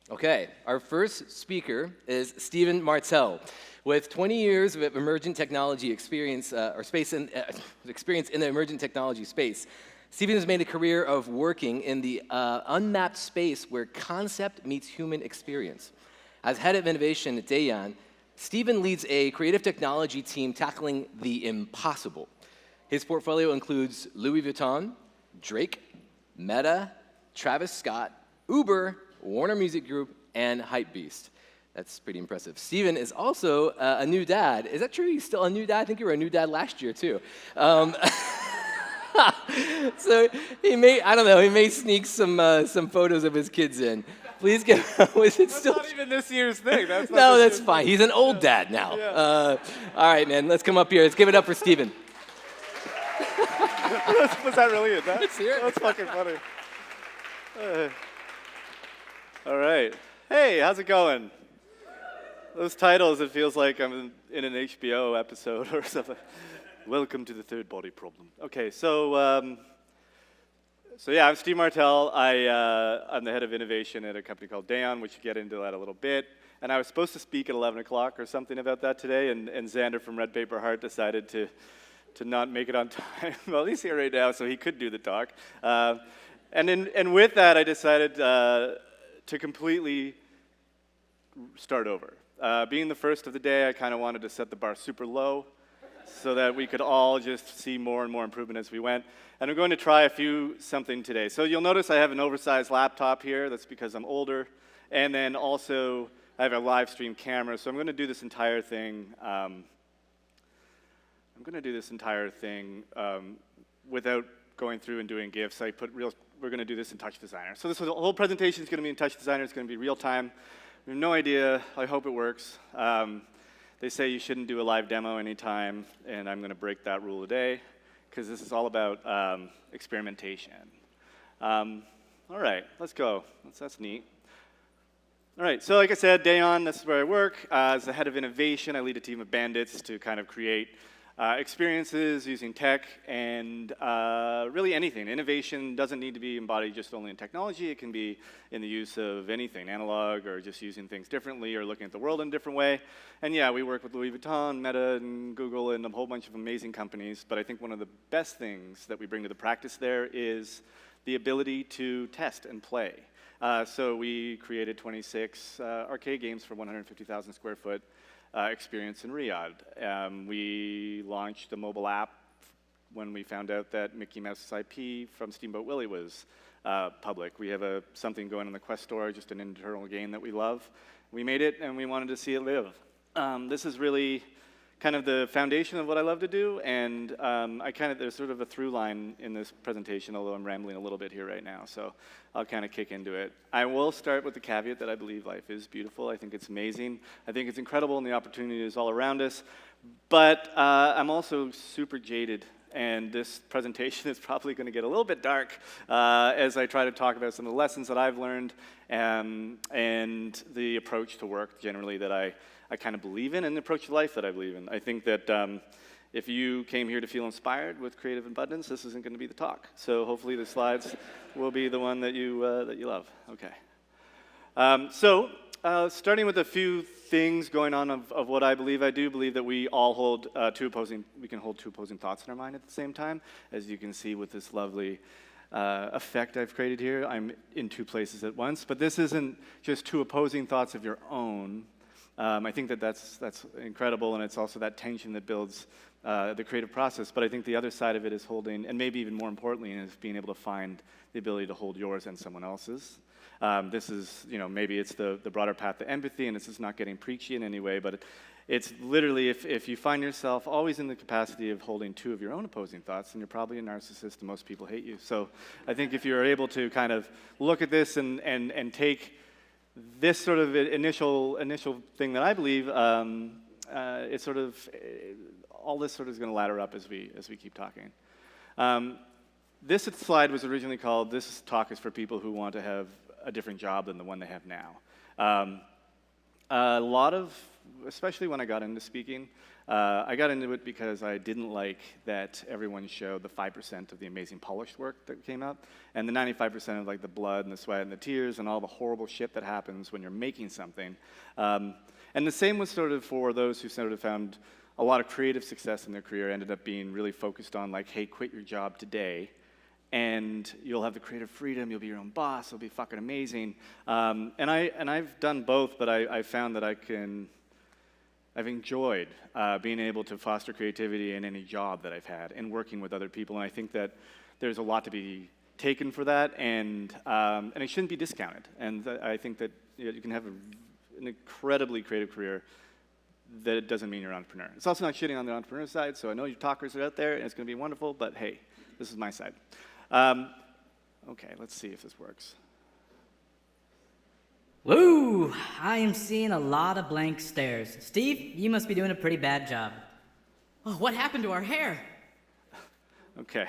Okay, our first speaker is Stephen Martell. With 20 years of emergent technology experience, experience in the emergent technology space, Stephen has made a career of working in the unmapped space where concept meets human experience. As head of innovation at Dayan, Stephen leads a creative technology team tackling the impossible. His portfolio includes Louis Vuitton, Drake, Meta, Travis Scott, Uber, Warner Music Group, and Hypebeast. That's pretty impressive. Stephen is also a new dad. Is that true? He's still a new dad? I think you were a new dad last year, too. So he may sneak some photos of his kids in. Please give. Was it That's still? not even this year's thing. No, that's fine. He's an old dad now. Yeah. All right, man. Let's come up here. Let's give it up for Stephen. Was that really it? Let's hear it. That's fucking funny. All right. Hey, how's it going? Those titles, it feels like I'm in an HBO episode or something. Welcome to the Third Body Problem. Okay, so yeah, I'm Steve Martell. I'm the head of innovation at a company called Dayan, which we'll get into that a little bit. And I was supposed to speak at 11 o'clock or something about that today, and Xander from Red Paper Heart decided to not make it on time. Well, he's here right now, so he could do the talk. And with that, I decided to completely start over. Being the first of the day, I kind of wanted to set the bar super low so that we could all just see more and more improvement as we went. And I'm going to try something today. So you'll notice I have an oversized laptop here. That's because I'm older. And then also, I have a live stream camera. So I'm going to do this entire thing. Without going through and doing GIFs. We're going to do this in Touch Designer. So the whole presentation is going to be in Touch Designer. It's going to be real time. We have no idea. I hope it works. They say you shouldn't do a live demo anytime, and I'm going to break that rule today because this is all about experimentation. All right, let's go. That's neat. All right, so like I said, Dayan, this is where I work. As the head of innovation, I lead a team of bandits to kind of create experiences using tech and really anything. Innovation doesn't need to be embodied just only in technology. It can be in the use of anything, analog or just using things differently or looking at the world in a different way. And yeah, we work with Louis Vuitton, Meta, and Google, and a whole bunch of amazing companies. But I think one of the best things that we bring to the practice there is the ability to test and play. So we created 26 arcade games for 150,000 square foot experience in Riyadh. We launched a mobile app when we found out that Mickey Mouse's IP from Steamboat Willie was public. We have something going in the Quest store, just an internal game that we love. We made it, and we wanted to see it live. This is really kind of the foundation of what I love to do, and there's sort of a through line in this presentation, although I'm rambling a little bit here right now, so I'll kind of kick into it. I will start with the caveat that I believe life is beautiful. I think it's amazing. I think it's incredible, and the opportunity is all around us, but I'm also super jaded, and this presentation is probably going to get a little bit dark as I try to talk about some of the lessons that I've learned and the approach to work generally that I kind of believe in, and the approach to life that I believe in. I think that if you came here to feel inspired with creative abundance, this isn't going to be the talk. So hopefully the slides will be the one that you love. Okay. Starting with a few things going on of what I believe. I do believe that we all we can hold two opposing thoughts in our mind at the same time. As you can see with this lovely effect I've created here, I'm in two places at once. But this isn't just two opposing thoughts of your own. I think that's incredible, and it's also that tension that builds the creative process. But I think the other side of it is holding, and maybe even more importantly, is being able to find the ability to hold yours and someone else's. This is, maybe it's the broader path to empathy, and this is not getting preachy in any way, but it's literally if you find yourself always in the capacity of holding two of your own opposing thoughts, then you're probably a narcissist, and most people hate you. So I think if you're able to kind of look at this and take this sort of initial thing that I believe, it's sort of all this sort of is going to ladder up as we keep talking. This slide was originally called "This talk is for people who want to have a different job than the one they have now." A lot of especially when I got into speaking. I got into it because I didn't like that everyone showed the 5% of the amazing polished work that came out, and the 95% of like the blood and the sweat and the tears and all the horrible shit that happens when you're making something. And the same was sort of for those who sort of found a lot of creative success in their career, ended up being really focused on like, hey, quit your job today, and you'll have the creative freedom, you'll be your own boss, it'll be fucking amazing. And I've done both, but I found that I've enjoyed being able to foster creativity in any job that I've had and working with other people, and I think that there's a lot to be taken for that, and it shouldn't be discounted. And I think that you can have an incredibly creative career that it doesn't mean you're an entrepreneur. It's also not shitting on the entrepreneur side, so I know you talkers are out there, and it's going to be wonderful, but hey, this is my side. Okay, let's see if this works. Woo! I am seeing a lot of blank stares. Steve, you must be doing a pretty bad job. Oh, what happened to our hair? Okay,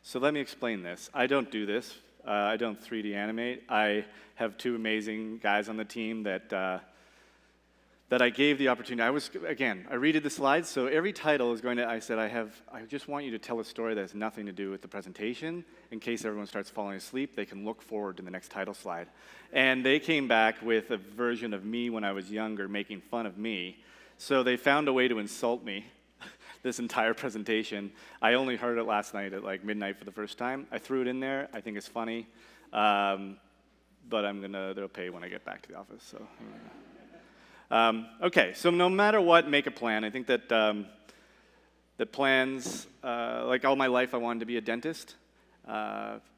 so let me explain this. I don't do this. I don't 3D animate. I have two amazing guys on the team that I gave the opportunity. I redid the slides, so every title is going to, I said, I just want you to tell a story that has nothing to do with the presentation. In case everyone starts falling asleep, they can look forward to the next title slide. And they came back with a version of me when I was younger, making fun of me. So they found a way to insult me this entire presentation. I only heard it last night at like midnight for the first time. I threw it in there. I think it's funny. But they'll pay when I get back to the office, so. Okay, so no matter what, make a plan. I think that plans, like all my life I wanted to be a dentist.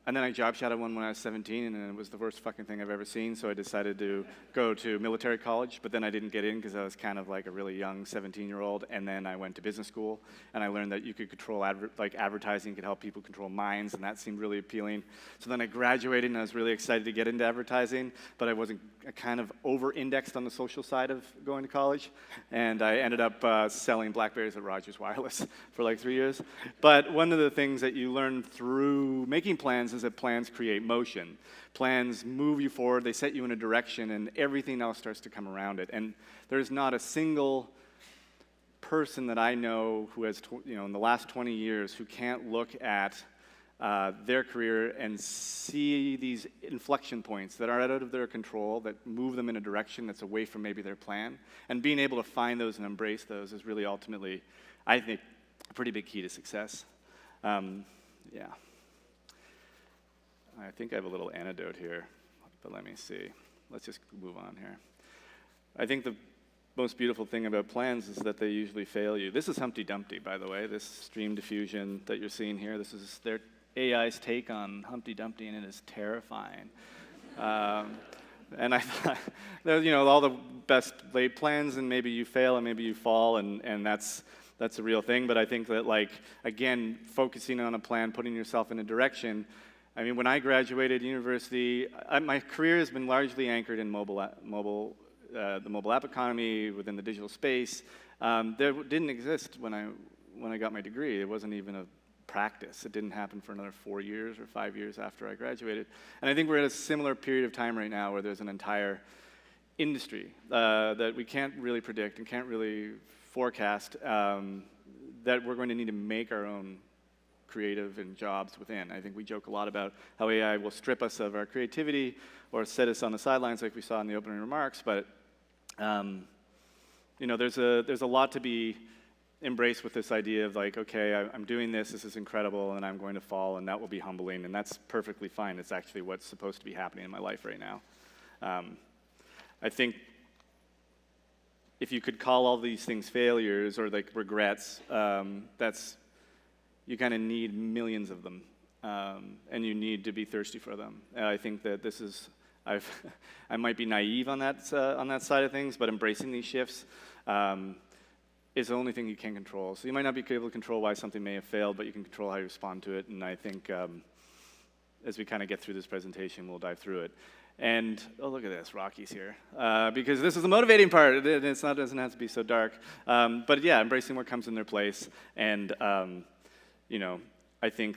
And then I job shadowed one when I was 17, and it was the worst fucking thing I've ever seen, so I decided to go to military college, but then I didn't get in because I was kind of like a really young 17-year-old, and then I went to business school, and I learned that you could control, advertising could help people control minds, and that seemed really appealing. So then I graduated, and I was really excited to get into advertising, but I kind of over-indexed on the social side of going to college, and I ended up selling BlackBerries at Rogers Wireless for like 3 years. But one of the things that you learn through making plans is that plans create motion. Plans move you forward, they set you in a direction, and everything else starts to come around it. And there's not a single person that I know who has, in the last 20 years, who can't look at their career and see these inflection points that are out of their control, that move them in a direction that's away from maybe their plan. And being able to find those and embrace those is really ultimately, I think, a pretty big key to success. Yeah. I think I have a little anecdote here, but let me see. Let's just move on here. I think the most beautiful thing about plans is that they usually fail you. This is Humpty Dumpty, by the way, this stream diffusion that you're seeing here. This is their AI's take on Humpty Dumpty, and it is terrifying. And I thought, all the best laid plans, and maybe you fail and maybe you fall, and that's a real thing. But I think that, again, focusing on a plan, putting yourself in a direction. I mean, when I graduated university, my career has been largely anchored in the mobile app economy within the digital space. There didn't exist when I got my degree. It wasn't even a practice. It didn't happen for another 4 years or 5 years after I graduated. And I think we're at a similar period of time right now where there's an entire industry that we can't really predict and can't really forecast, that we're going to need to make our own creative and jobs within. I think we joke a lot about how AI will strip us of our creativity or set us on the sidelines like we saw in the opening remarks, but there's a lot to be embraced with this idea of okay, I'm doing this is incredible, and I'm going to fall, and that will be humbling, and that's perfectly fine. It's actually what's supposed to be happening in my life right now. I think if you could call all these things failures or regrets, you kind of need millions of them, and you need to be thirsty for them. I think that this is, I might be naive on that side of things, but embracing these shifts is the only thing you can control. So you might not be able to control why something may have failed, but you can control how you respond to it. And I think as we kind of get through this presentation, we'll dive through it. And, oh, look at this, Rocky's here. Because this is the motivating part. It doesn't have to be so dark. But yeah, embracing what comes in their place. And I think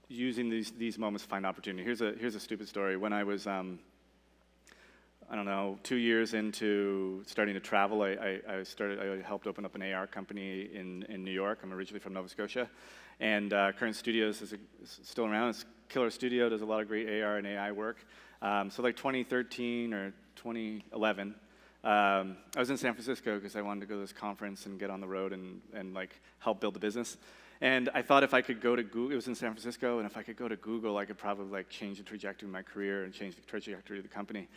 using these moments to find opportunity. Here's a stupid story. When I was, I'm I don't know, 2 years into starting to travel, I helped open up an AR company in New York. I'm originally from Nova Scotia. And Current Studios is still around. It's a killer studio, does a lot of great AR and AI work. So like 2013 or 2011, I was in San Francisco because I wanted to go to this conference and get on the road and like help build the business. And I thought if I could go to Google, it was in San Francisco, and if I could go to Google, I could probably like change the trajectory of my career and change the trajectory of the company.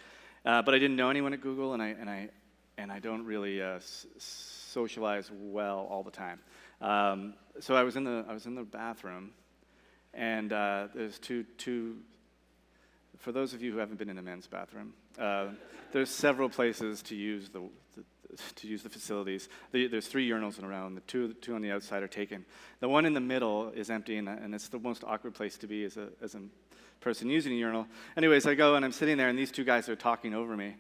But I didn't know anyone at Google, and I don't really socialize well all the time. So I was in the bathroom, and there's two. For those of you who haven't been in a men's bathroom, there's several places to use the facilities. There's 3 urinals around. The two on the outside are taken. The one in the middle is empty, and it's the most awkward place to be as a person using a urinal. Anyways, I go and I'm sitting there, and these 2 guys are talking over me,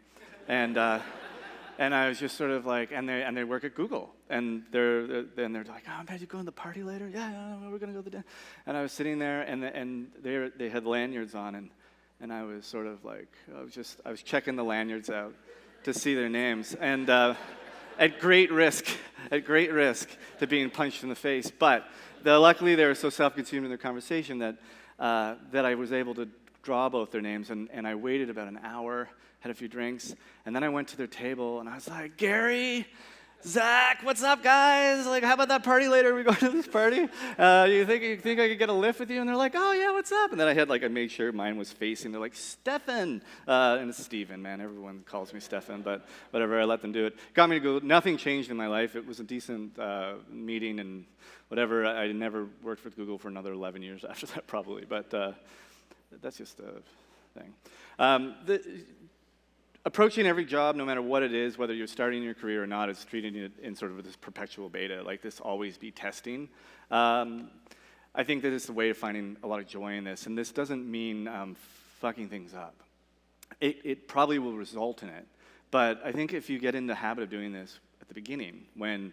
and I was just sort of like, and they work at Google, and they're like, oh, man, you going to the party later? Yeah, we're gonna go to the dinner. And I was sitting there, and they had lanyards on, and I was sort of like, I was checking the lanyards out to see their names, and at great risk to being punched in the face. But luckily, they were so self-consumed in their conversation that I was able to draw both their names, and I waited about an hour, had a few drinks, and then I went to their table, and I was like, Gary, Zach, what's up, guys? Like, how about that party later? Are we going to this party? You think I could get a lift with you? And they're like, oh, yeah, what's up? And then I made sure mine was facing. They're like, Stefan. And it's Steven, man. Everyone calls me Stefan, but whatever, I let them do it. Got me to go. Nothing changed in my life. It was a decent meeting and whatever. I never worked with Google for another 11 years after that, probably. But that's just a thing. Approaching every job, no matter what it is, whether you're starting your career or not, is treating it in sort of this perpetual beta, like this always be testing. I think that it's the way of finding a lot of joy in this, and this doesn't mean fucking things up. It probably will result in it, but I think if you get in the habit of doing this at the beginning, when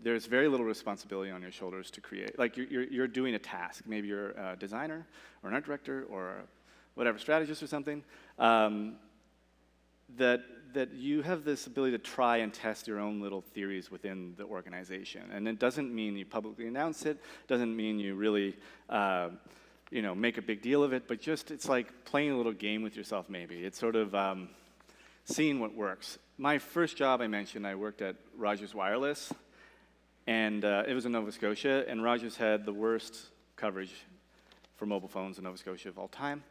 there's very little responsibility on your shoulders to create, like you're doing a task, maybe you're a designer or an art director or whatever, strategist or something, that you have this ability to try and test your own little theories within the organization. And it doesn't mean you publicly announce it, doesn't mean you really make a big deal of it, but just it's like playing a little game with yourself maybe. It's sort of seeing what works. My first job I mentioned, I worked at Rogers Wireless, and it was in Nova Scotia, and Rogers had the worst coverage for mobile phones in Nova Scotia of all time.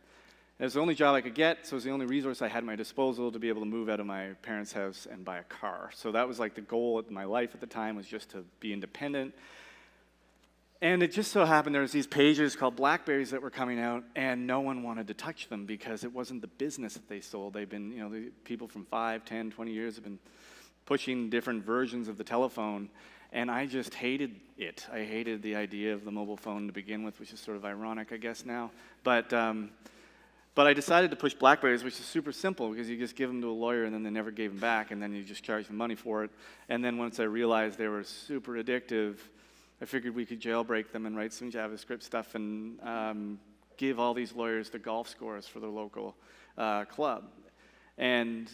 It was the only job I could get, so it was the only resource I had at my disposal to be able to move out of my parents' house and buy a car. So that was like the goal of my life at the time, was just to be independent. And it just so happened there was these pages called Blackberries that were coming out, and no one wanted to touch them because it wasn't the business that they sold. They've been, the people from 5, 10, 20 years have been pushing different versions of the telephone, and I just hated it. I hated the idea of the mobile phone to begin with, which is sort of ironic, I guess, now. But I decided to push Blackberries, which is super simple because you just give them to a lawyer and then they never gave them back, and then you just charge them money for it. And then once I realized they were super addictive, I figured we could jailbreak them and write some JavaScript stuff and give all these lawyers the golf scores for their local club. And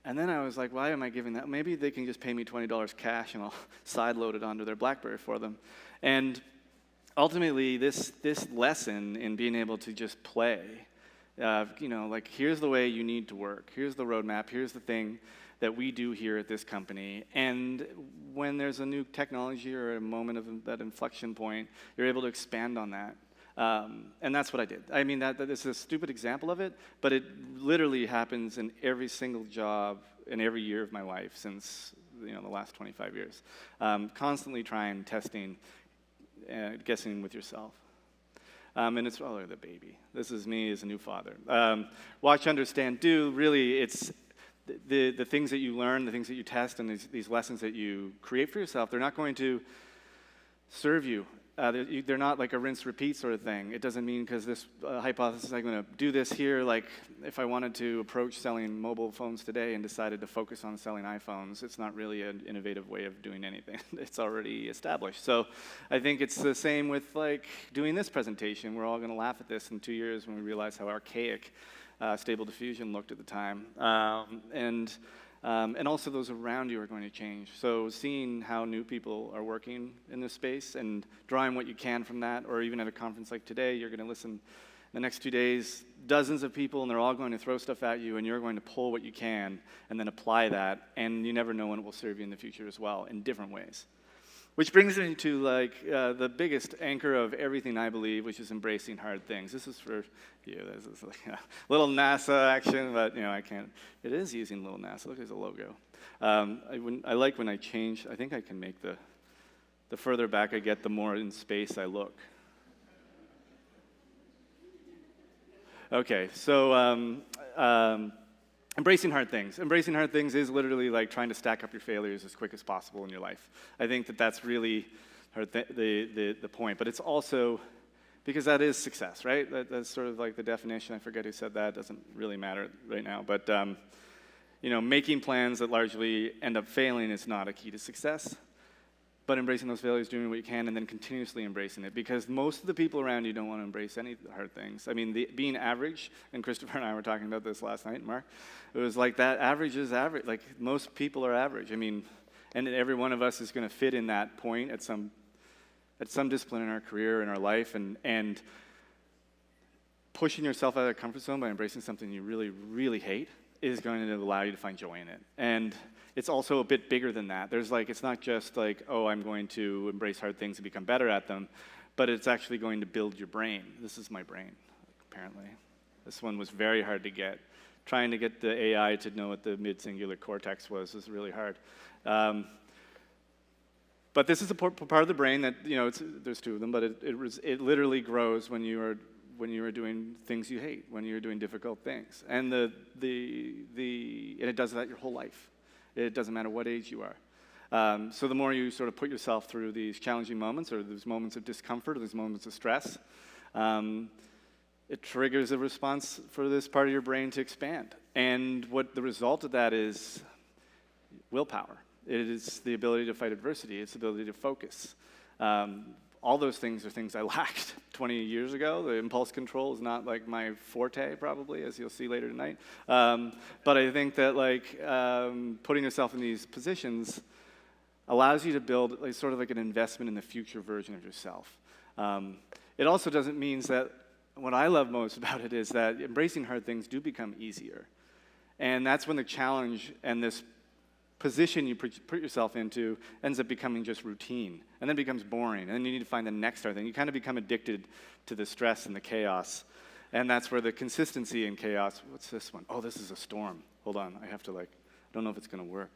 then I was like, why am I giving that? Maybe they can just pay me $20 cash and I'll sideload it onto their BlackBerry for them. And ultimately, this lesson in being able to just play, like here's the way you need to work. Here's the roadmap. Here's the thing that we do here at this company. And when there's a new technology or a moment of that inflection point, you're able to expand on that. And that's what I did. I mean, that is a stupid example of it, but it literally happens in every single job in every year of my life since the last 25 years. Constantly trying, testing, guessing with yourself. And it's, oh, the baby. This is me as a new father. Watch, understand, do. Really, it's the things that you learn, the things that you test, and these lessons that you create for yourself, they're not going to serve you. They're not like a rinse repeat sort of thing. It doesn't mean because this hypothesis, I'm going to do this here, like if I wanted to approach selling mobile phones today and decided to focus on selling iPhones, it's not really an innovative way of doing anything. It's already established. So I think it's the same with like doing this presentation. We're all going to laugh at this in 2 years when we realize how archaic Stable Diffusion looked at the time. And also those around you are going to change. So seeing how new people are working in this space and drawing what you can from that, or even at a conference like today, you're going to listen the next 2 days, dozens of people, and they're all going to throw stuff at you, and you're going to pull what you can and then apply that, and you never know when it will serve you in the future as well in different ways. Which brings me to the biggest anchor of everything I believe, which is embracing hard things. This is for you. This is like a little NASA action, but I can't. It is using little NASA. Look, there's a logo. I like when I change. I think I can make the further back I get, the more in space I look. Okay, so embracing hard things. Embracing hard things is literally like trying to stack up your failures as quick as possible in your life. I think that's really the point. But it's also, because that is success, right? That's sort of like the definition. I forget who said that. It doesn't really matter right now. But making plans that largely end up failing is not a key to success. But embracing those failures, doing what you can, and then continuously embracing it. Because most of the people around you don't want to embrace any hard things. I mean, being average, and Christopher and I were talking about this last night, Mark, it was like that average is average. Like, most people are average. I mean, and every one of us is going to fit in that point at some discipline in our career, in our life, and pushing yourself out of the comfort zone by embracing something you really, really hate is going to allow you to find joy in it. And it's also a bit bigger than that. It's not just like, oh, I'm going to embrace hard things and become better at them, but it's actually going to build your brain. This is my brain, apparently. This one was very hard to get. Trying to get the AI to know what the mid-singular cortex was really hard. But this is a part of the brain that, there's two of them, but it literally grows when you are doing things you hate, when you're doing difficult things. And and it does that your whole life. It doesn't matter what age you are. So the more you sort of put yourself through these challenging moments, or these moments of discomfort, or these moments of stress, it triggers a response for this part of your brain to expand. And what the result of that is willpower. It is the ability to fight adversity. It's the ability to focus. All those things are things I lacked 20 years ago. The impulse control is not like my forte, probably, as you'll see later tonight. But I think that putting yourself in these positions allows you to build sort of like an investment in the future version of yourself. It also doesn't mean that what I love most about it is that embracing hard things do become easier. And that's when the challenge and this position you put yourself into ends up becoming just routine, and then becomes boring, and then you need to find the next hard thing. You kind of become addicted to the stress and the chaos, and that's where the consistency in chaos. What's this one? Oh, this is a storm. Hold on, I have to I don't know if it's going to work.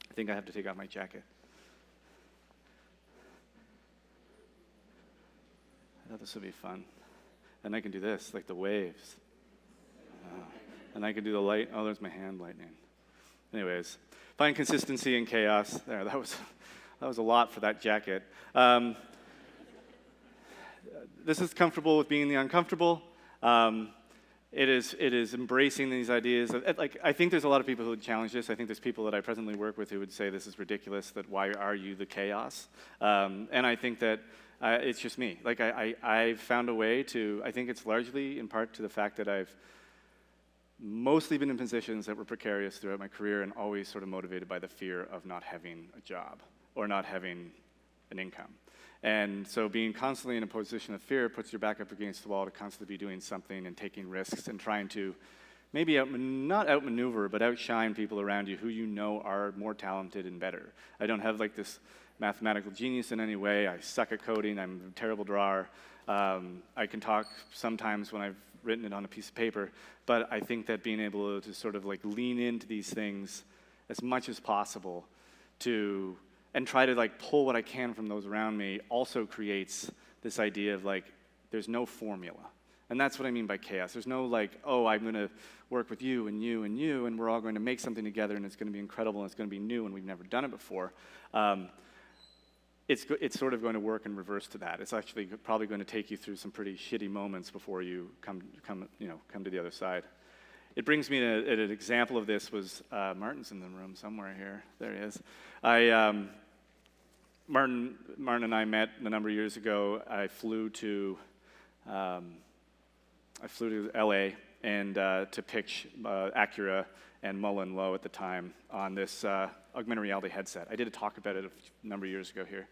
I think I have to take off my jacket. I thought this would be fun. And I can do this, like the waves. And I can do the light. Oh, there's my hand lightning. Anyways, find consistency in chaos. There, that was a lot for that jacket. This is comfortable with being the uncomfortable. It is embracing these ideas. I think there's a lot of people who would challenge this. I think there's people that I presently work with who would say this is ridiculous, that why are you the chaos? And I think that it's just me. I've found a way to, I think it's largely in part to the fact that I've mostly been in positions that were precarious throughout my career, and always sort of motivated by the fear of not having a job or not having an income. And so being constantly in a position of fear puts your back up against the wall to constantly be doing something and taking risks and trying to maybe not outmaneuver, but outshine people around you who you know are more talented and better. I don't have this mathematical genius in any way. I suck at coding. I'm a terrible drawer. I can talk sometimes when I've written it on a piece of paper, but I think that being able to sort of lean into these things as much as possible and try to pull what I can from those around me also creates this idea of there's no formula. And that's what I mean by chaos. There's no oh, I'm going to work with you and you and you, and we're all going to make something together, and it's going to be incredible, and it's going to be new, and we've never done it before. It's sort of going to work in reverse to that. It's actually probably going to take you through some pretty shitty moments before you come to the other side. It brings me to an example of this was Martin's in the room somewhere here. There he is. Martin and I met a number of years ago. I flew to LA and to pitch Acura and Mullen Lowe at the time on this augmented reality headset. I did a talk about it a number of years ago here.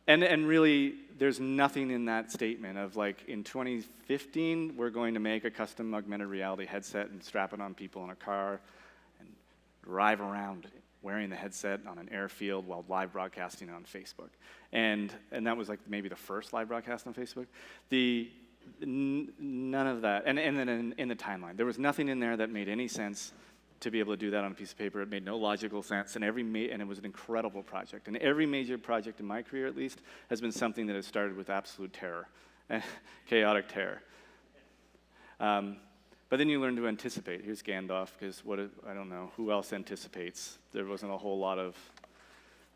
And really, there's nothing in that statement of like, in 2015, we're going to make a custom augmented reality headset and strap it on people in a car and drive around wearing the headset on an airfield while live broadcasting on Facebook. And that was like maybe the first live broadcast on Facebook. None of that, and then in the timeline, there was nothing in there that made any sense to be able to do that on a piece of paper. It made no logical sense, and it was an incredible project. And every major project in my career, at least, has been something that has started with absolute terror, chaotic terror. But then you learn to anticipate. Here's Gandalf, because I don't know, who else anticipates? There wasn't a whole lot of,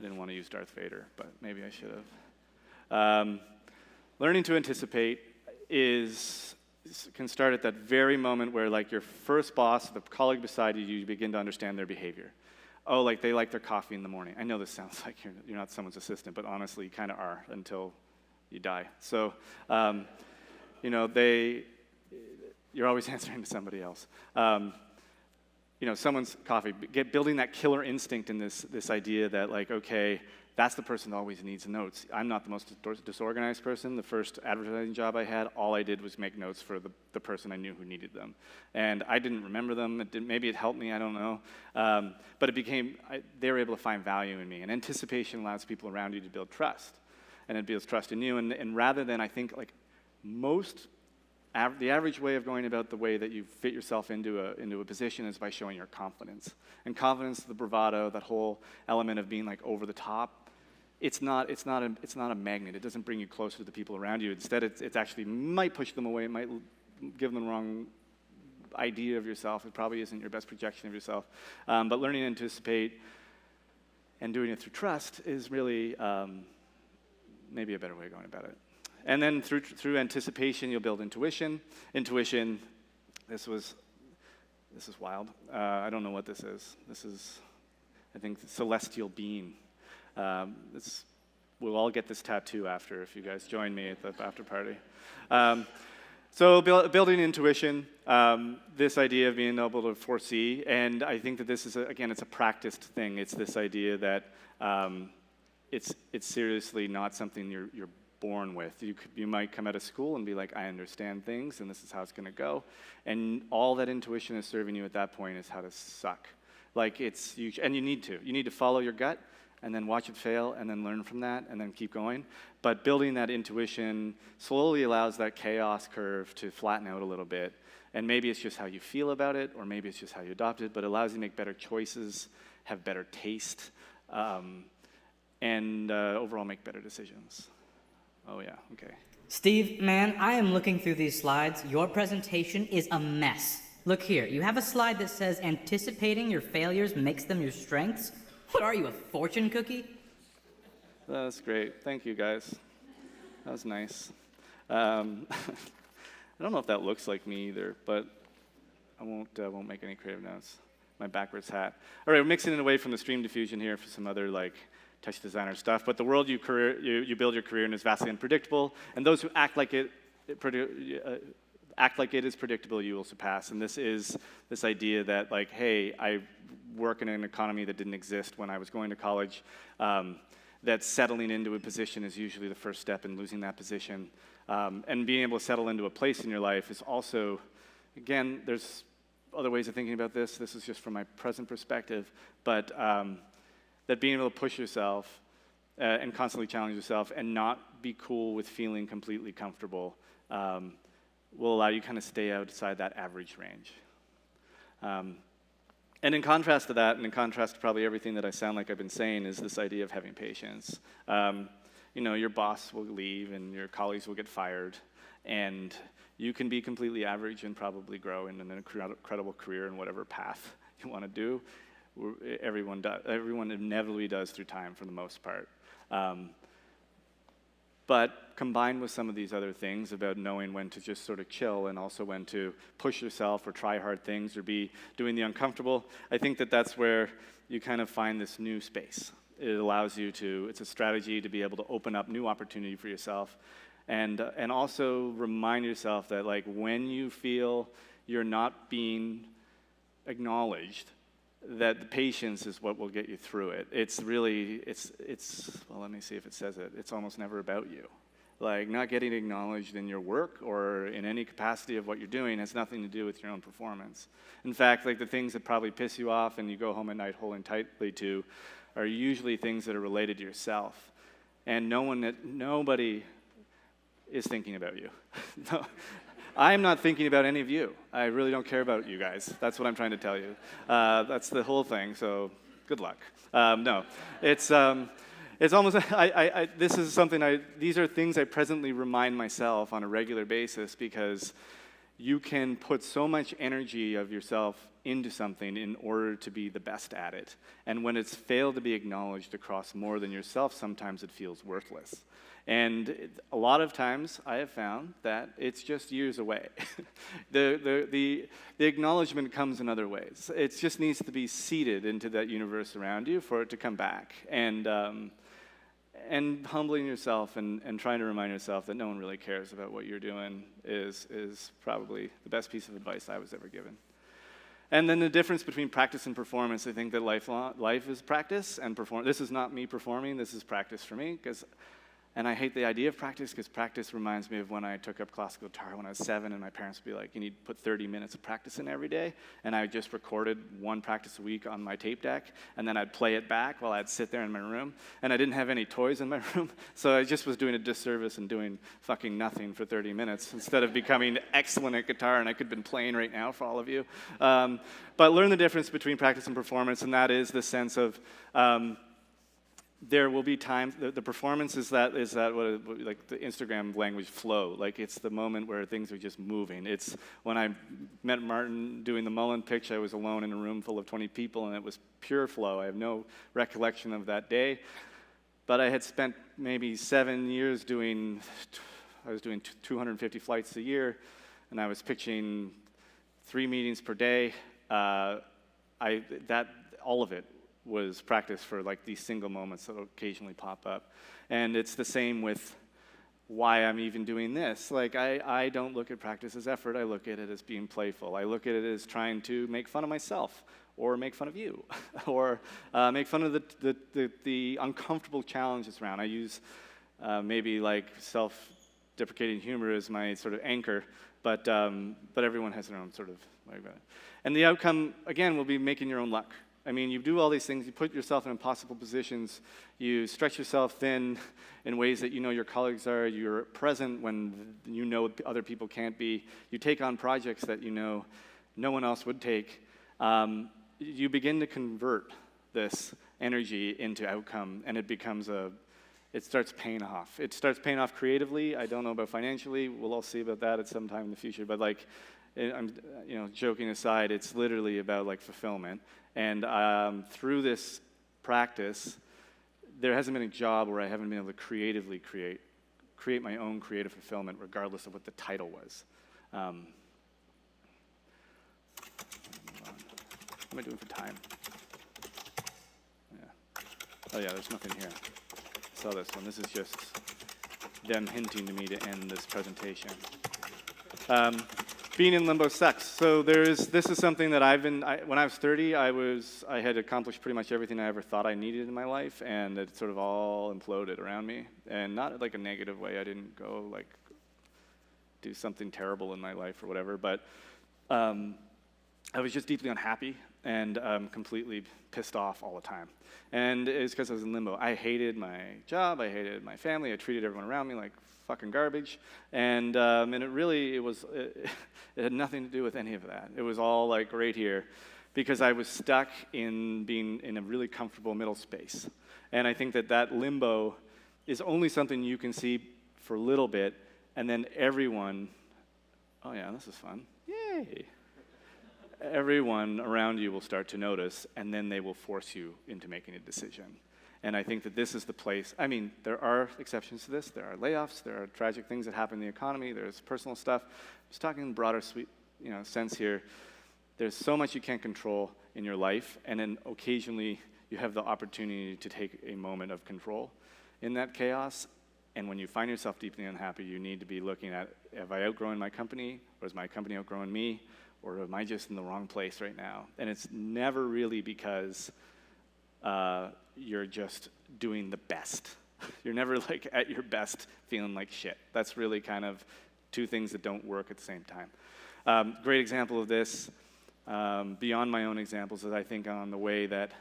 I didn't want to use Darth Vader, but maybe I should have. Learning to anticipate can start at that very moment where like your first boss, the colleague beside you, you begin to understand their behavior. Oh, like they like their coffee in the morning. I know this sounds like you're not someone's assistant, but honestly, you kind of are until you die. So, you're always answering to somebody else. Someone's coffee, building that killer instinct in this idea that like, okay, that's the person that always needs notes. I'm not the most disorganized person. The first advertising job I had, all I did was make notes for the person I knew who needed them. And I didn't remember them. Maybe it helped me, I don't know. But they were able to find value in me. And anticipation allows people around you to build trust. And it builds trust in you. And rather than, I think, like the average way of going about the way that you fit yourself into a position is by showing your confidence. And confidence, the bravado, that whole element of being like over the top, it's not a magnet. It doesn't bring you closer to the people around you. Instead, it actually might push them away. It might give them the wrong idea of yourself. It probably isn't your best projection of yourself. But learning to anticipate and doing it through trust is really maybe a better way of going about it. And then through anticipation, you'll build intuition. Intuition, this is wild. I don't know what this is. This is, I think, the celestial being. We'll all get this tattoo after if you guys join me at the after party. So building intuition, this idea of being able to foresee, and I think that this is, it's a practiced thing. It's this idea that it's seriously not something you're born with. You might come out of school and be like, I understand things, and this is how it's going to go. And all that intuition is serving you at that point is how to suck. And you need to follow your gut, and then watch it fail, and then learn from that, and then keep going. But building that intuition slowly allows that chaos curve to flatten out a little bit. And maybe it's just how you feel about it, or maybe it's just how you adopt it, but it allows you to make better choices, have better taste, and overall make better decisions. Oh yeah, okay. Steve, man, I am looking through these slides. Your presentation is a mess. Look here, you have a slide that says anticipating your failures makes them your strengths. What are you, a fortune cookie? That's great. Thank you, guys. That was nice. I don't know if that looks like me either, but I won't make any creative notes. My backwards hat. All right, we're mixing it away from the stream diffusion here for some other touch designer stuff. But the world you build your career in is vastly unpredictable, and those who act like it is predictable, you will surpass. And this is this idea that hey, I work in an economy that didn't exist when I was going to college. That settling into a position is usually the first step in losing that position. And being able to settle into a place in your life is also, again, there's other ways of thinking about this. This is just from my present perspective, but that being able to push yourself and constantly challenge yourself and not be cool with feeling completely comfortable will allow you to kind of stay outside that average range. And in contrast to that, and in contrast to probably everything that I sound like I've been saying, is this idea of having patience. Your boss will leave and your colleagues will get fired, and you can be completely average and probably grow in an incredible career in whatever path you want to do. Everyone inevitably does through time for the most part. But combined with some of these other things about knowing when to just sort of chill and also when to push yourself or try hard things or be doing the uncomfortable, I think that that's where you kind of find this new space. It allows you to, it's a strategy to be able to open up new opportunity for yourself And also remind yourself that like when you feel you're not being acknowledged, that the patience is what will get you through it. It's really, well, let me see if it says it. It's almost never about you. Like not getting acknowledged in your work or in any capacity of what you're doing has nothing to do with your own performance. In fact, like the things that probably piss you off and you go home at night holding tightly to are usually things that are related to yourself. And nobody is thinking about you. No, I'm not thinking about any of you. I really don't care about you guys. That's what I'm trying to tell you. That's the whole thing, so good luck. No, it's almost, this is something these are things I presently remind myself on a regular basis because you can put so much energy of yourself into something in order to be the best at it. And when it's failed to be acknowledged across more than yourself, sometimes it feels worthless. And a lot of times I have found that it's just years away. The acknowledgement comes in other ways. It just needs to be seeded into that universe around you for it to come back. And humbling yourself and trying to remind yourself that no one really cares about what you're doing is probably the best piece of advice I was ever given. And then the difference between practice and performance, I think that life is practice and perform. This is not me performing, this is practice for me, and I hate the idea of practice because practice reminds me of when I took up classical guitar when I was 7 and my parents would be like, you need to put 30 minutes of practice in every day. And I just recorded one practice a week on my tape deck and then I'd play it back while I'd sit there in my room. And I didn't have any toys in my room, so I just was doing a disservice and doing fucking nothing for 30 minutes instead of becoming excellent at guitar, and I could have been playing right now for all of you. But learn the difference between practice and performance, and that is the sense of there will be times, the performance is that what, like the Instagram language flow, like it's the moment where things are just moving. It's when I met Martin doing the Mullen pitch, I was alone in a room full of 20 people and it was pure flow. I have no recollection of that day, but I had spent maybe 7 years I was doing 250 flights a year and I was pitching 3 meetings per day. All of it was practice for like these single moments that occasionally pop up. And it's the same with why I'm even doing this. Like I don't look at practice as effort, I look at it as being playful. I look at it as trying to make fun of myself or make fun of you or make fun of the uncomfortable challenges around. I use maybe like self-deprecating humor as my sort of anchor, but everyone has their own sort of way about it. And the outcome, again, will be making your own luck. I mean, you do all these things, you put yourself in impossible positions, you stretch yourself thin in ways that you know your colleagues are, you're present when you know other people can't be, you take on projects that you know no one else would take. You begin to convert this energy into outcome, and it starts paying off. It starts paying off creatively. I don't know about financially. We'll all see about that at some time in the future. But like, I'm joking aside, it's literally about like fulfillment. And through this practice, there hasn't been a job where I haven't been able to creatively create my own creative fulfillment, regardless of what the title was. What am I doing for time? Yeah. Oh yeah, there's nothing here. I saw this one. This is just them hinting to me to end this presentation. Being in limbo sucks. So this is something that when I was 30, I had accomplished pretty much everything I ever thought I needed in my life, and it sort of all imploded around me. And not like a negative way. I didn't go like do something terrible in my life or whatever, but I was just deeply unhappy and completely pissed off all the time. And it's because I was in limbo. I hated my job, I hated my family, I treated everyone around me like fucking garbage, and it had nothing to do with any of that. It was all like right here, because I was stuck in being in a really comfortable middle space. And I think that limbo is only something you can see for a little bit, and then everyone, oh yeah, this is fun, yay. Everyone around you will start to notice, and then they will force you into making a decision. And I think that this is the place. I mean, there are exceptions to this. There are layoffs. There are tragic things that happen in the economy. There's personal stuff. I'm just talking in broader sense here. There's so much you can't control in your life, and then occasionally you have the opportunity to take a moment of control in that chaos. And when you find yourself deeply unhappy, you need to be looking at, have I outgrown my company, or is my company outgrowing me, or am I just in the wrong place right now? And it's never really because you're just doing the best. You're never like at your best feeling like shit. That's really kind of two things that don't work at the same time. Great example of this, beyond my own examples, is I think on the way that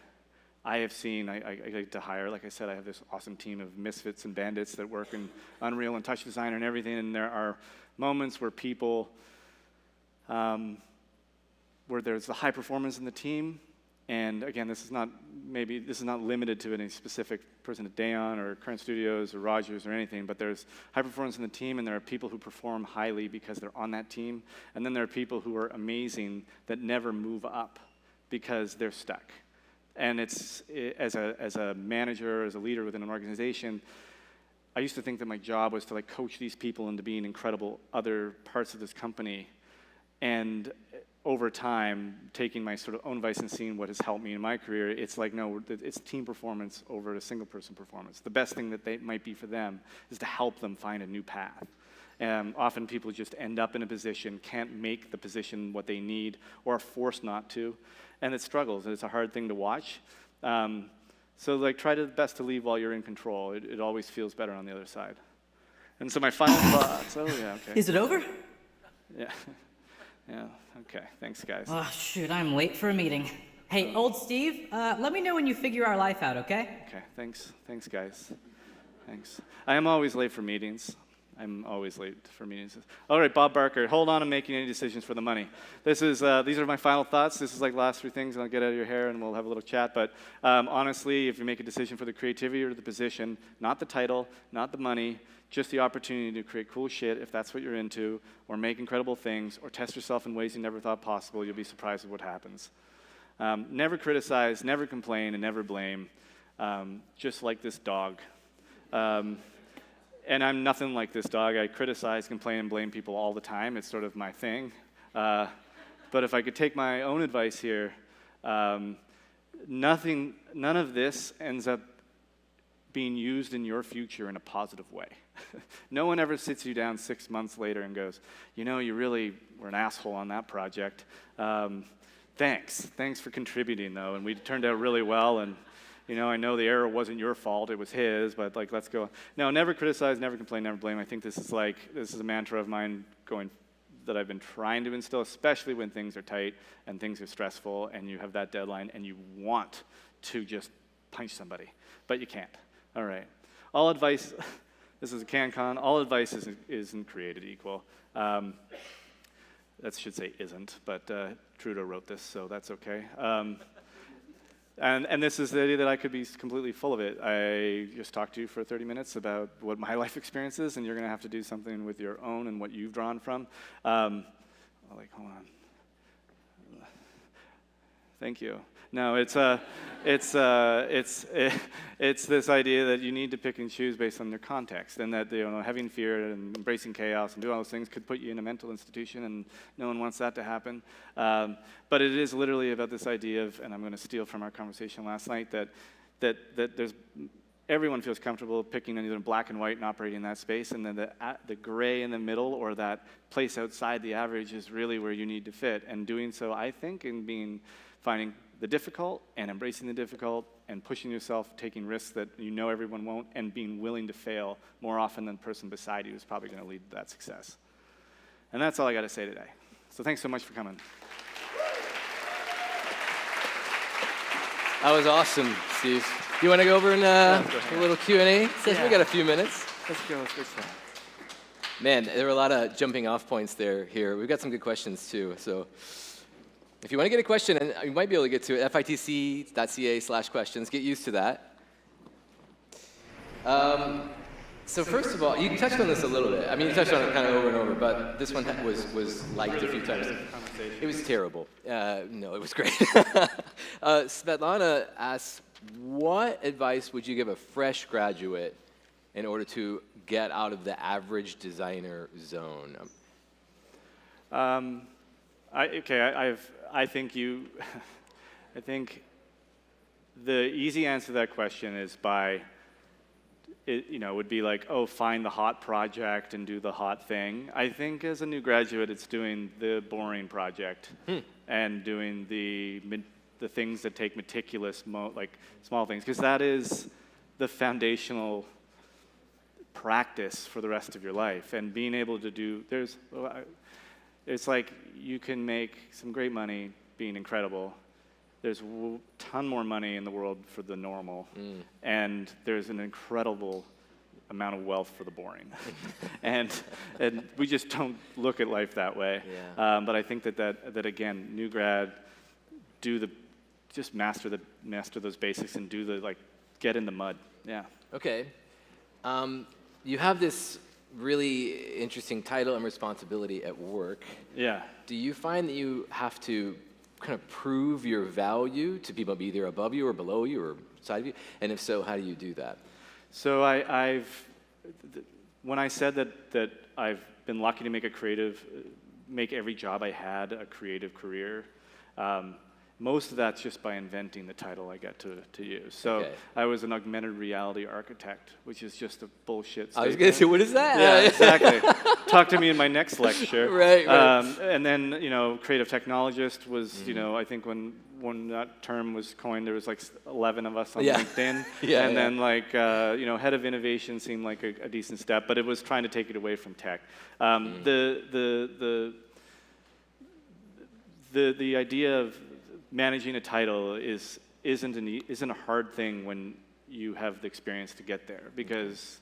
I have seen, I like to hire, like I said, I have this awesome team of misfits and bandits that work in Unreal and Touch Designer and everything, and there are moments where people, where there's the high performance in the team, and again, this is not limited to any specific person at Dayon or Current Studios or Rogers or anything, but there's high performance in the team, and there are people who perform highly because they're on that team, and then there are people who are amazing that never move up because they're stuck. And it's, as a manager, as a leader within an organization, I used to think that my job was to like coach these people into being incredible other parts of this company. And over time, taking my sort of own advice and seeing what has helped me in my career, it's like, no, it's team performance over a single person performance. The best thing that they might be for them is to help them find a new path. Often people just end up in a position, can't make the position what they need, or are forced not to, and it struggles, and it's a hard thing to watch. So like, try to best to leave while you're in control. It always feels better on the other side. And so my final thoughts, oh yeah, okay. Is it over? Yeah, yeah, okay, thanks guys. Oh, shoot, I'm late for a meeting. Hey, old Steve, let me know when you figure our life out, okay? Okay, thanks guys, thanks. I am always late for meetings. I'm always late for meetings. All right, Bob Barker, hold on to making any decisions for the money. These are my final thoughts. This is like last three things, and I'll get out of your hair and we'll have a little chat. But honestly, if you make a decision for the creativity or the position, not the title, not the money, just the opportunity to create cool shit if that's what you're into, or make incredible things, or test yourself in ways you never thought possible, you'll be surprised at what happens. Never criticize, never complain, and never blame, just like this dog. And I'm nothing like this dog. I criticize, complain, and blame people all the time. It's sort of my thing. But if I could take my own advice here, none of this ends up being used in your future in a positive way. No one ever sits you down 6 months later and goes, you know, you really were an asshole on that project. Thanks for contributing, though, and we turned out really well, and you know, I know the error wasn't your fault, it was his, but like, let's go. No, never criticize, never complain, never blame. I think this is a mantra of mine that I've been trying to instill, especially when things are tight and things are stressful and you have that deadline and you want to just punch somebody, but you can't. All right. All advice, this is a CanCon, all advice isn't created equal. That should say isn't, but Trudeau wrote this, so that's okay. And this is the idea that I could be completely full of it. I just talked to you for 30 minutes about what my life experience is, and you're going to have to do something with your own and what you've drawn from. Hold on. Thank you. No, it's this idea that you need to pick and choose based on your context, and that having fear and embracing chaos and doing all those things could put you in a mental institution, and no one wants that to happen. But it is literally about this idea of, and I'm going to steal from our conversation last night, that everyone feels comfortable picking either black and white and operating in that space, and then the gray in the middle, or that place outside the average, is really where you need to fit. And doing so, I think, finding the difficult and embracing the difficult and pushing yourself, taking risks that you know everyone won't, and being willing to fail more often than the person beside you is probably going to lead to that success. And that's all I got to say today. So thanks so much for coming. That was awesome, Steve. You want to go over and a little Q&A? Since we got a few minutes. Let's go. Man, there were a lot of jumping off points here. We've got some good questions too. So if you want to get a question, and you might be able to get to it, FITC.ca/questions. Get used to that. So first of all, you touched on this a little bit. I mean, you touched on it kind of over and over, but this one was liked a few times. It was terrible. No, it was great. Svetlana asks, what advice would you give a fresh graduate in order to get out of the average designer zone? I think the easy answer to that question is by it, would be like, oh, find the hot project and do the hot thing. I think as a new graduate, it's doing the boring project and doing the things that take meticulous, like small things, because that is the foundational practice for the rest of your life. And being able to do, it's like you can make some great money being incredible. There's a ton more money in the world for the normal, and there's an incredible amount of wealth for the boring. and we just don't look at life that way. Yeah. But I think that again, new grad, just master those basics and get in the mud. Yeah. Okay. You have this really interesting title and responsibility at work. Yeah. Do you find that you have to kind of prove your value to people either above you or below you or side of you? And if so, how do you do that? So when I said that I've been lucky to make every job I had a creative career, most of that's just by inventing the title I get to use. So Okay. I was an augmented reality architect, which is just a bullshit statement. I was going to say, what is that? Yeah, exactly. Talk to me in my next lecture. Right. And then, creative technologist was, I think when that term was coined, there was like 11 of us on LinkedIn. Yeah, and yeah. then head of innovation seemed like a decent step, but it was trying to take it away from tech. The idea of managing a title isn't a hard thing when you have the experience to get there, because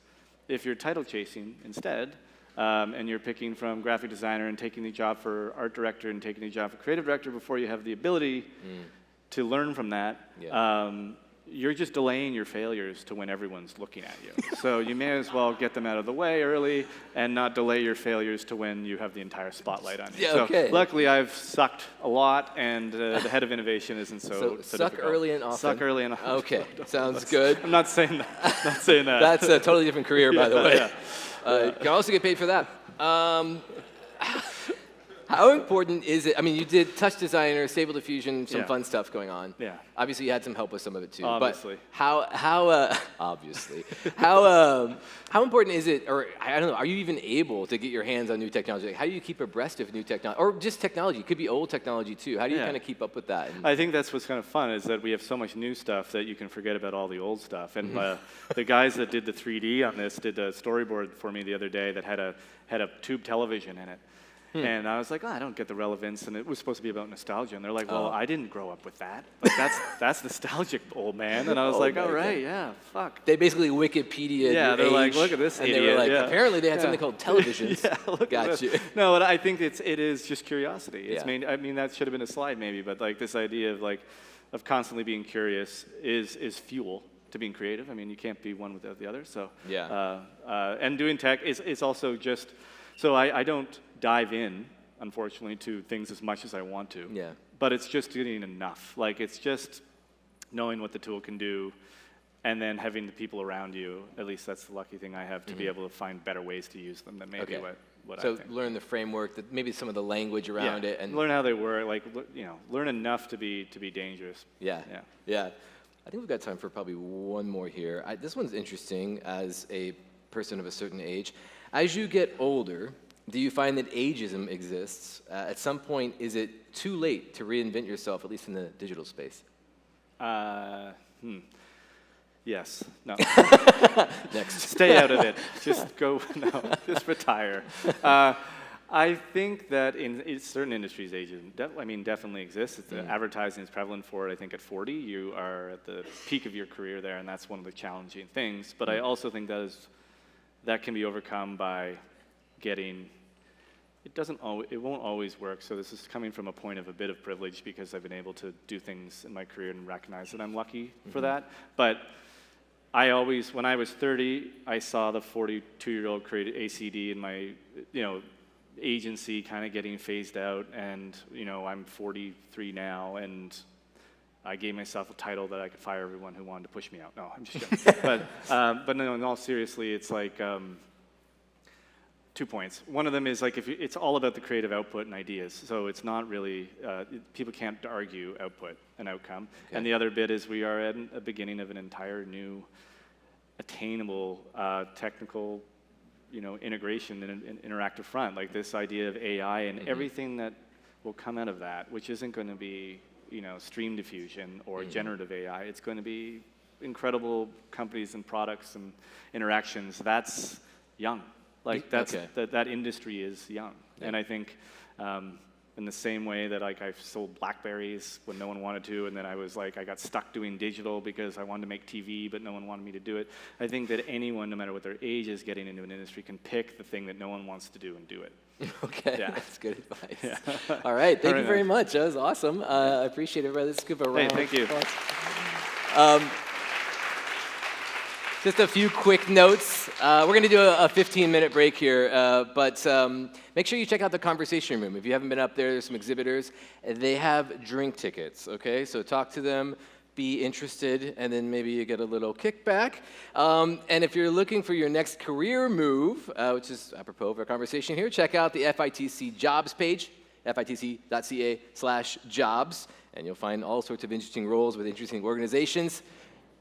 if you're title chasing instead, and you're picking from graphic designer and taking the job for art director and taking the job for creative director before you have the ability to learn from that, you're just delaying your failures to when everyone's looking at you. So you may as well get them out of the way early and not delay your failures to when you have the entire spotlight on you. Yeah, so okay. luckily I've sucked a lot, and the head of innovation isn't so suck difficult. early and often. Suck early and often. Okay, sounds good. I'm not saying that. Not saying that. That's a totally different career, by the way. Yeah. You can also get paid for that. How important is it? I mean, you did touch designer, stable diffusion, some fun stuff going on. Yeah. Obviously, you had some help with some of it too. Obviously. But obviously, how important is it, or I don't know, are you even able to get your hands on new technology? Like, how do you keep abreast of new technology, or just technology? It could be old technology too. How do you kind of keep up with that? I think that's what's kind of fun, is that we have so much new stuff that you can forget about all the old stuff. And the guys that did the 3D on this did a storyboard for me the other day that had a tube television in it. And I was like, I don't get the relevance, and it was supposed to be about nostalgia. And they're like, well, I didn't grow up with that. Like, that's nostalgic, old man. And I was like, all right, yeah, fuck. They basically Wikipedia. Yeah, they're age, like, look at this and idiot. they were like, yeah. apparently they had something called televisions. Yeah, look at Got this. you. No, but I think it is just curiosity. It's Yeah. I mean, that should have been a slide maybe, but like this idea of constantly being curious is fuel to being creative. I mean, you can't be one without the other. So and doing tech is also just, so I don't dive in, unfortunately, to things as much as I want to. Yeah. But it's just getting enough. Like, it's just knowing what the tool can do, and then having the people around you. At least that's the lucky thing I have, to be able to find better ways to use them than maybe what I So think. learn the framework, maybe some of the language around it, and learn how they work. Like, learn enough to be dangerous. Yeah. I think we've got time for probably one more here. This one's interesting as a person of a certain age. As you get older, do you find that ageism exists? At some point, is it too late to reinvent yourself, at least in the digital space? Yes. No. Next. Stay out of it. Just go. No. Just retire. I think that in certain industries, ageism, definitely exists. Advertising is prevalent for it. I think at 40, you are at the peak of your career there, and that's one of the challenging things. But I also think that can be overcome by getting. It won't always work. So this is coming from a point of a bit of privilege, because I've been able to do things in my career and recognize that I'm lucky for that. But when I was 30, I saw the 42-year-old creative ACD in my, agency kind of getting phased out, and I'm 43 now, and I gave myself a title that I could fire everyone who wanted to push me out. No, I'm just joking. but no, in all seriously, it's like 2 points. One of them is like it's all about the creative output and ideas. So it's not really people can't argue output and outcome. Okay. And the other bit is we are at a beginning of an entire new attainable technical, integration in an interactive front, like this idea of AI and everything that will come out of that, which isn't going to be, stream diffusion or generative AI. It's going to be incredible companies and products and interactions. That's young. Like that industry is young. Yeah. And I think in the same way that like I've sold Blackberries when no one wanted to, and then I got stuck doing digital because I wanted to make TV, but no one wanted me to do it. I think that anyone, no matter what their age is, getting into an industry can pick the thing that no one wants to do and do it. Okay, yeah. That's good advice. Yeah. All right, thank you very much. That was awesome. I appreciate it, brother. Let's give a round. Hey, thank you. Just a few quick notes. We're going to do a 15-minute break here, but make sure you check out the conversation room. If you haven't been up there, there's some exhibitors. They have drink tickets, okay? So talk to them, be interested, and then maybe you get a little kickback. And if you're looking for your next career move, which is apropos of our conversation here, check out the FITC jobs page, fitc.ca/jobs, and you'll find all sorts of interesting roles with interesting organizations.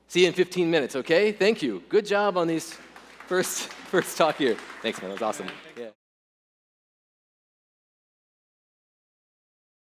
See you in 15 minutes, okay? Thank you. Good job on these first talk here. Thanks, man. That was awesome.